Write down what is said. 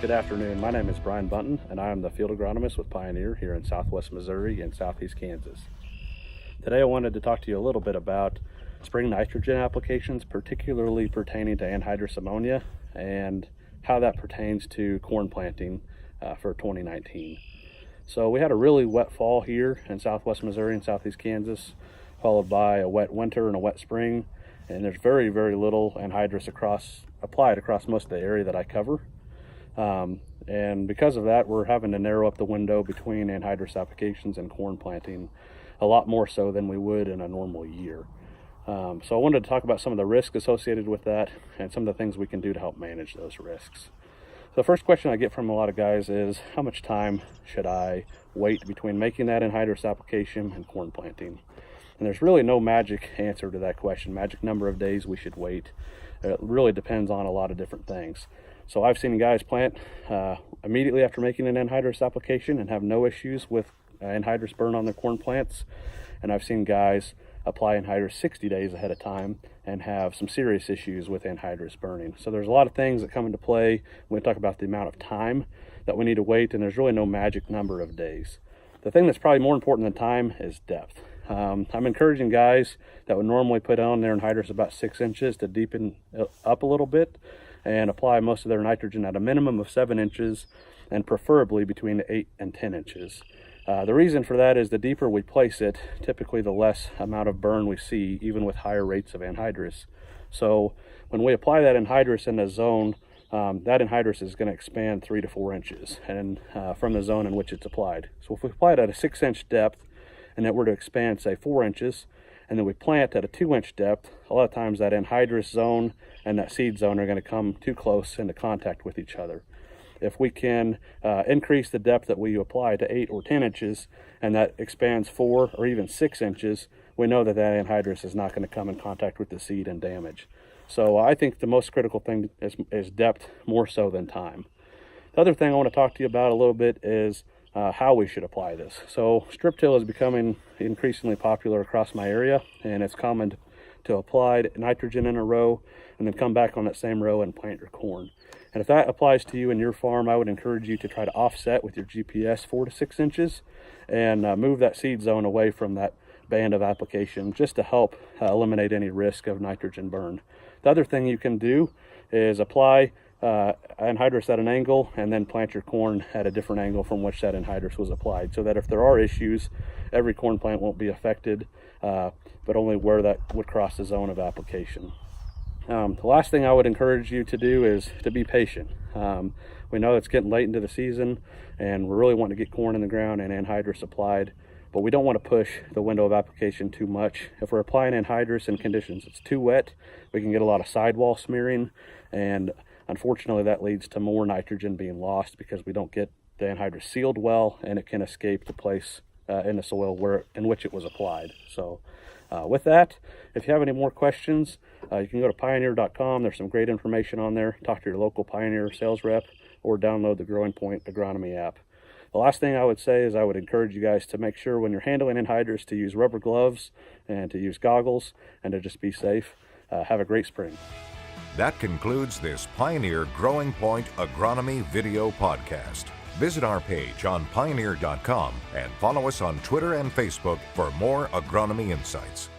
Good afternoon. My name is Brian Bunton, and I am the Field Agronomist with Pioneer here in southwest Missouri and southeast Kansas. Today I wanted to talk to you a little bit about spring nitrogen applications, particularly pertaining to anhydrous ammonia and how that pertains to corn planting for 2019. So we had a really wet fall here in southwest Missouri and southeast Kansas, followed by a wet winter and a wet spring, and there's very, very little anhydrous applied across most of the area that I cover. And because of that, we're having to narrow up the window between anhydrous applications and corn planting a lot more so than we would in a normal year. So I wanted to talk about some of the risks associated with that and some of the things we can do to help manage those risks. The first question I get from a lot of guys is, how much time should I wait between making that anhydrous application and corn planting? And there's really no magic answer to that question, magic number of days we should wait. It really depends on a lot of different things. So I've seen guys plant immediately after making an anhydrous application and have no issues with anhydrous burn on their corn plants. And I've seen guys apply anhydrous 60 days ahead of time and have some serious issues with anhydrous burning. So there's a lot of things that come into play when we talk about the amount of time that we need to wait, and there's really no magic number of days. The thing that's probably more important than time is depth. I'm encouraging guys that would normally put on their anhydrous about 6 inches to deepen up a little bit and apply most of their nitrogen at a minimum of 7 inches and preferably between 8 and 10 inches. The reason for that is the deeper we place it, typically the less amount of burn we see, even with higher rates of anhydrous. So when we apply that anhydrous in a zone, that anhydrous is going to expand 3 to 4 inches and from the zone in which it's applied. So if we apply it at a 6-inch depth and it were to expand, say, 4 inches, and then we plant at a 2-inch depth, a lot of times that anhydrous zone and that seed zone are going to come too close into contact with each other. If we can increase the depth that we apply to 8 or 10 inches and that expands 4 or even 6 inches, we know that that anhydrous is not going to come in contact with the seed and damage. So I think the most critical thing is depth more so than time. The other thing I want to talk to you about a little bit is how we should apply this. So strip till is becoming increasingly popular across my area, and it's common to apply nitrogen in a row and then come back on that same row and plant your corn. And if that applies to you in your farm, I would encourage you to try to offset with your GPS 4 to 6 inches and move that seed zone away from that band of application just to help eliminate any risk of nitrogen burn. The other thing you can do is apply anhydrous at an angle and then plant your corn at a different angle from which that anhydrous was applied, so that if there are issues, every corn plant won't be affected, but only where that would cross the zone of application. The last thing I would encourage you to do is to be patient. We know it's getting late into the season and we're really wanting to get corn in the ground and anhydrous applied, but we don't want to push the window of application too much. If we're applying anhydrous in conditions it's too wet, we can get a lot of sidewall smearing, and unfortunately that leads to more nitrogen being lost because we don't get the anhydrous sealed well and it can escape the place in the soil in which it was applied. So with that, if you have any more questions, you can go to pioneer.com. There's some great information on there. Talk to your local Pioneer sales rep or download the Growing Point Agronomy app. The last thing I would say is I would encourage you guys to make sure when you're handling anhydrous to use rubber gloves and to use goggles and to just be safe. Have a great spring. That concludes this Pioneer Growing Point Agronomy video podcast. Visit our page on pioneer.com and follow us on Twitter and Facebook for more agronomy insights.